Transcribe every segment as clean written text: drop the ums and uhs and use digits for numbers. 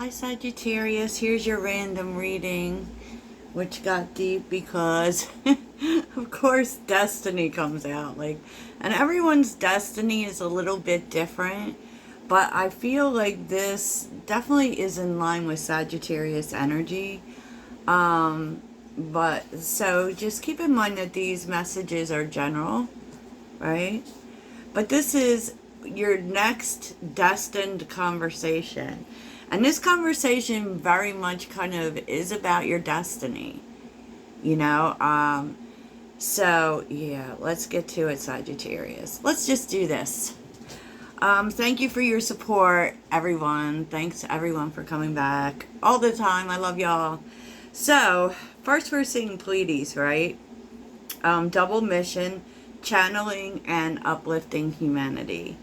Hi Sagittarius, here's your random reading, which got deep because, of course, destiny comes out. And everyone's destiny is a little bit different, but I feel like this definitely is in line with Sagittarius energy. But so just keep in mind that these messages are general, right? But this is your next destined conversation. And this conversation very much kind of is about your destiny, you know? So, yeah, let's get to it, Sagittarius. Let's just do this. Thank you for your support, everyone. Thanks to everyone for coming back all the time. I love y'all. So, first we're seeing Pleiades, right? Double mission, channeling and uplifting humanity.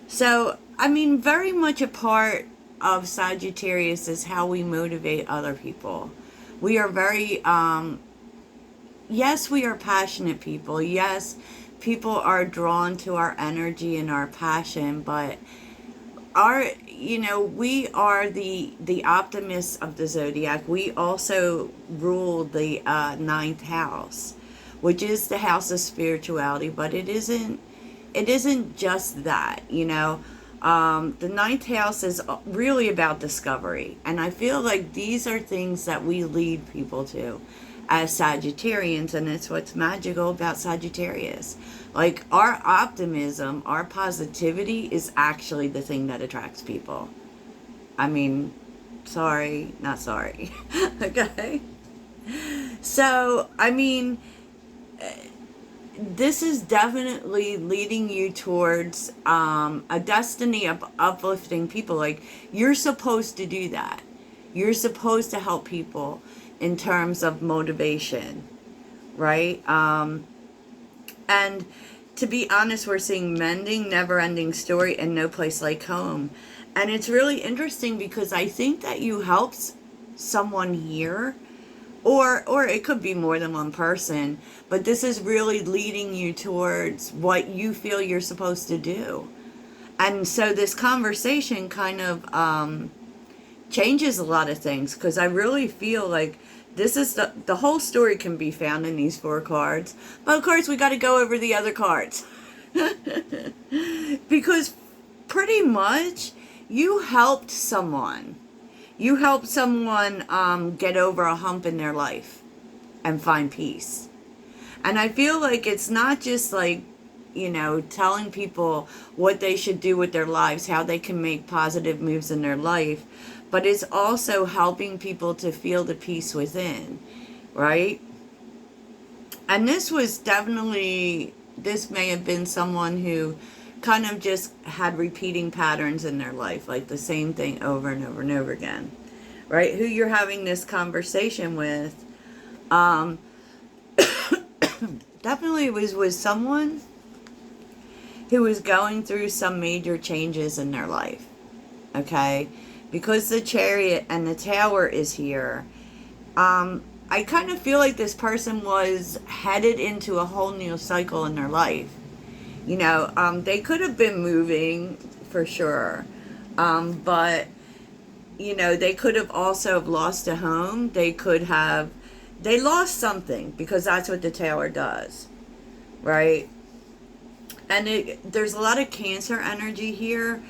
So, I mean, very much a part of Sagittarius is how we motivate other people. We are very, yes, we are passionate people. Yes, people are drawn to our energy and our passion, but we are the optimists of the zodiac. We also rule the ninth house, which is the house of spirituality, but it isn't just that, you know. The ninth house is really about discovery, and I feel like these are things that we lead people to as Sagittarians, and it's what's magical about Sagittarius. Like, our optimism, our positivity is actually the thing that attracts people. I mean, sorry, not sorry. Okay? So, I mean, this is definitely leading you towards a destiny of uplifting people. Like, you're supposed to do that. You're supposed to help people in terms of motivation, right? And to be honest, we're seeing mending, never-ending story, and no place like home. And it's really interesting because I think that you helped someone here, or it could be more than one person, but this is really leading you towards what you feel you're supposed to do. And so this conversation kind of changes a lot of things, because I really feel like this is the whole story can be found in these 4 cards. But of course we got to go over the other cards. Because pretty much you helped someone. You help someone get over a hump in their life and find peace. And I feel like it's not just like, you know, telling people what they should do with their lives, how they can make positive moves in their life, but it's also helping people to feel the peace within, right? And this may have been someone who kind of just had repeating patterns in their life, like the same thing over and over and over again, right? Who you're having this conversation with, definitely was with someone who was going through some major changes in their life, okay? Because the Chariot and the Tower is here, I kind of feel like this person was headed into a whole new cycle in their life. You know, they could have been moving for sure, but, you know, they could have also lost a home. They lost something, because that's what the Tower does, right? And there's a lot of Cancer energy here.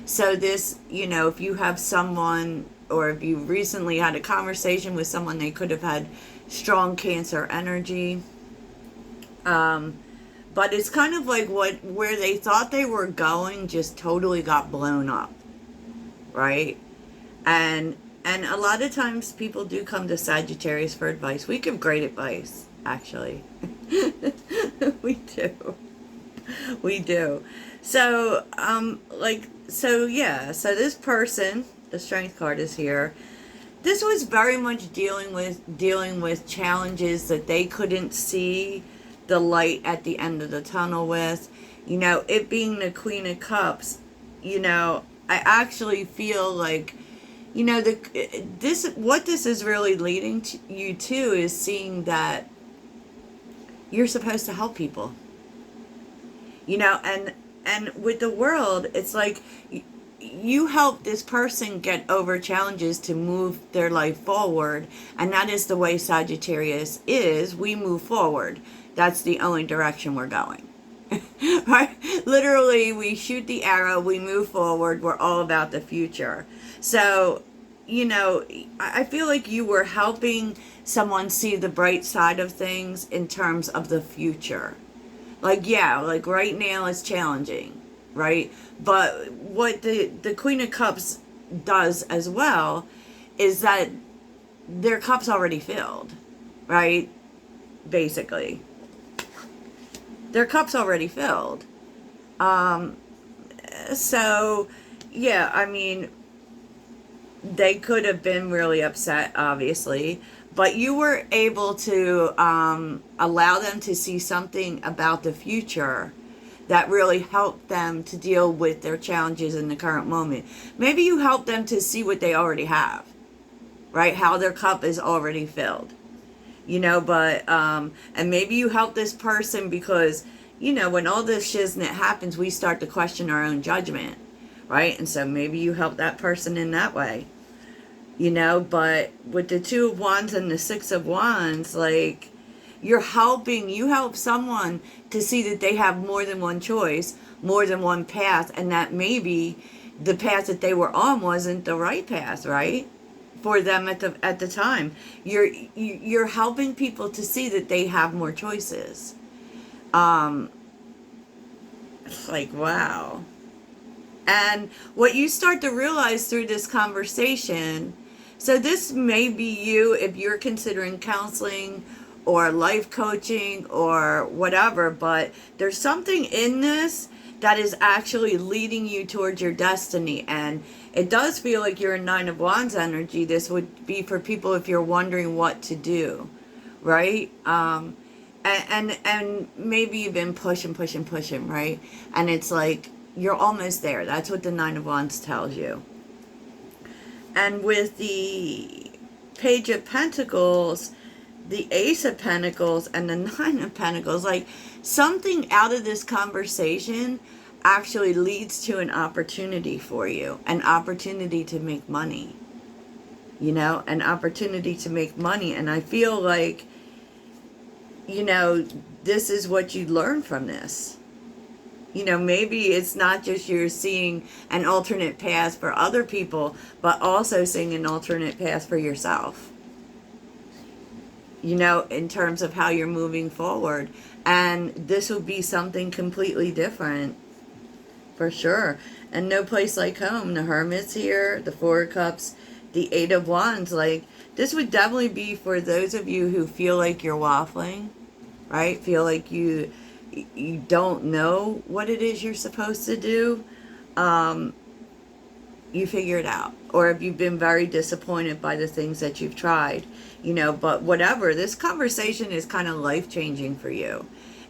So this, you know, if you have someone, or if you recently had a conversation with someone, they could have had strong Cancer energy. But it's kind of like where they thought they were going just totally got blown up, right? And a lot of times people do come to Sagittarius for advice. We give great advice, actually. We do. We do. So, so this person, the Strength card is here. This was very much dealing with challenges that they couldn't see the light at the end of the tunnel with. You know, it being the Queen of Cups, you know, I actually feel like, you know, what this is really leading you to is seeing that you're supposed to help people. You know, and with the world, it's like you help this person get over challenges to move their life forward, and that is the way Sagittarius is. We move forward. That's the only direction we're going. Right? Literally, we shoot the arrow, we move forward, we're all about the future. So, you know, I feel like you were helping someone see the bright side of things in terms of the future. Like, yeah, like right now it's challenging, right? But what the Queen of Cups does as well is that their cup's already filled, right? Basically. Their cup's already filled. So, yeah, I mean, they could have been really upset, obviously, but you were able to allow them to see something about the future that really helped them to deal with their challenges in the current moment. Maybe you helped them to see what they already have, right? How their cup is already filled. You know, but, and maybe you help this person because, you know, when all this shiznit happens, we start to question our own judgment, right? And so maybe you help that person in that way, you know, but with the Two of Wands and the Six of Wands, like, you help someone to see that they have more than one choice, more than one path, and that maybe the path that they were on wasn't the right path, right? For them at the time. You're helping people to see that they have more choices. It's like, wow. And what you start to realize through this conversation, so this may be you if you're considering counseling or life coaching or whatever, but there's something in this that is actually leading you towards your destiny. And it does feel like you're in Nine of Wands energy. This would be for people if you're wondering what to do, right? And maybe you've been pushing, right? And it's like, you're almost there. That's what the Nine of Wands tells you. And with the Page of Pentacles, the Ace of Pentacles, and the Nine of Pentacles, like, something out of this conversation actually leads to an opportunity for you. An opportunity to make money. You know, an opportunity to make money. And I feel like, you know, this is what you learn from this. You know, maybe it's not just you're seeing an alternate path for other people, but also seeing an alternate path for yourself. You know, in terms of how you're moving forward. And this will be something completely different. For sure. And no place like home. The Hermit's here, the Four of Cups, the Eight of Wands. Like, this would definitely be for those of you who feel like you're waffling, right? Feel like you don't know what it is you're supposed to do. You figure it out. Or if you've been very disappointed by the things that you've tried, you know, but whatever, this conversation is kind of life-changing for you.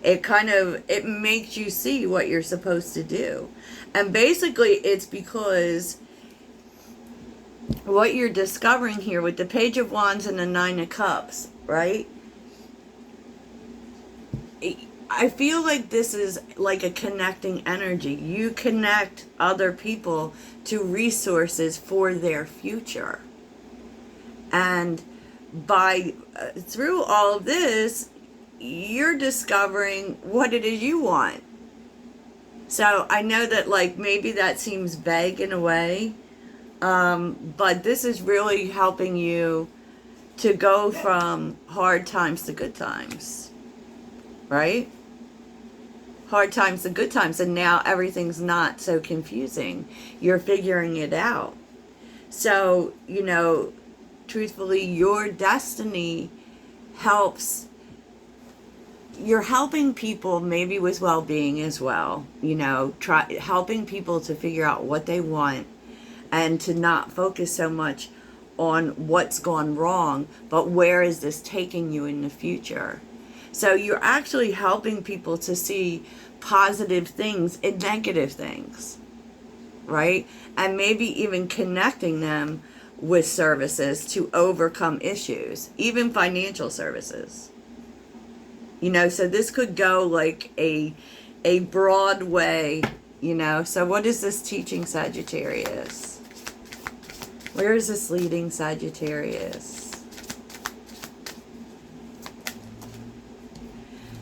It makes you see what you're supposed to do. And basically it's because what you're discovering here with the Page of Wands and the Nine of Cups, right? I feel like this is like a connecting energy. You connect other people to resources for their future. And through all of this, you're discovering what it is you want. So I know that, like, maybe that seems vague in a way, but this is really helping you to go from hard times to good times, right? Hard times to good times, and now everything's not so confusing. You're figuring it out. So, you know, truthfully, your destiny helps. You're helping people maybe with well-being as well, you know, helping people to figure out what they want and to not focus so much on what's gone wrong, but where is this taking you in the future. So you're actually helping people to see positive things in negative things, right? And maybe even connecting them with services to overcome issues, even financial services. You know, so this could go like a broad way, You know, so what is this teaching Sagittarius? Where is this leading Sagittarius?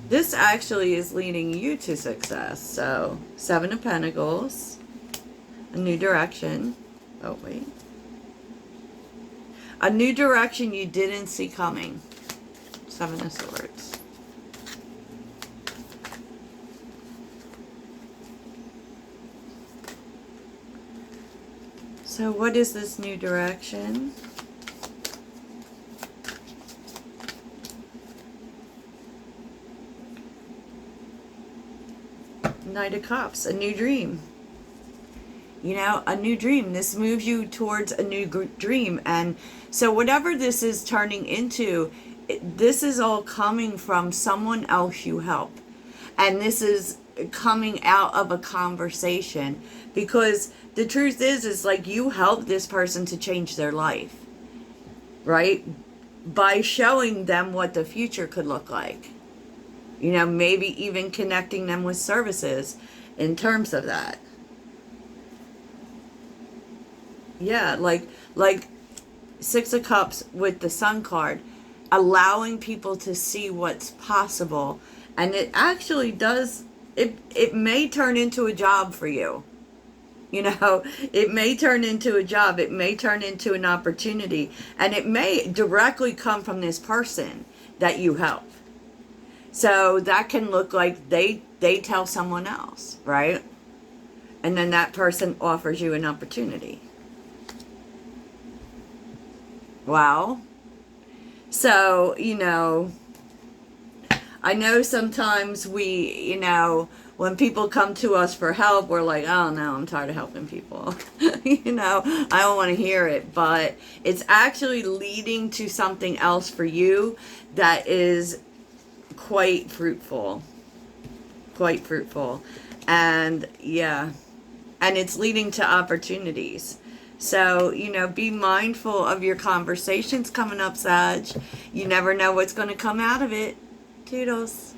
This actually is leading you to success. So, Seven of Pentacles, a new direction. Oh, wait. A new direction you didn't see coming. Seven of Swords. So what is this new direction? Knight of Cups, a new dream. You know, a new dream. This moves you towards a new dream. And so whatever this is turning into, this is all coming from someone else you help. And this is coming out of a conversation. Because the truth is like you help this person to change their life. Right? By showing them what the future could look like. You know, maybe even connecting them with services in terms of that. Yeah, like Six of Cups with the Sun card, allowing people to see what's possible. And it actually does, it may turn into a job for you. You know, it may turn into a job. It may turn into an opportunity. And it may directly come from this person that you help. So that can look like they tell someone else, right? And then that person offers you an opportunity. Wow. So, you know, I know sometimes we, you know, when people come to us for help, we're like, oh no, I'm tired of helping people. You know, I don't want to hear it. But it's actually leading to something else for you that is quite fruitful. Quite fruitful. And yeah. And it's leading to opportunities. So, you know, be mindful of your conversations coming up, Sag. You never know what's going to come out of it. Toodles.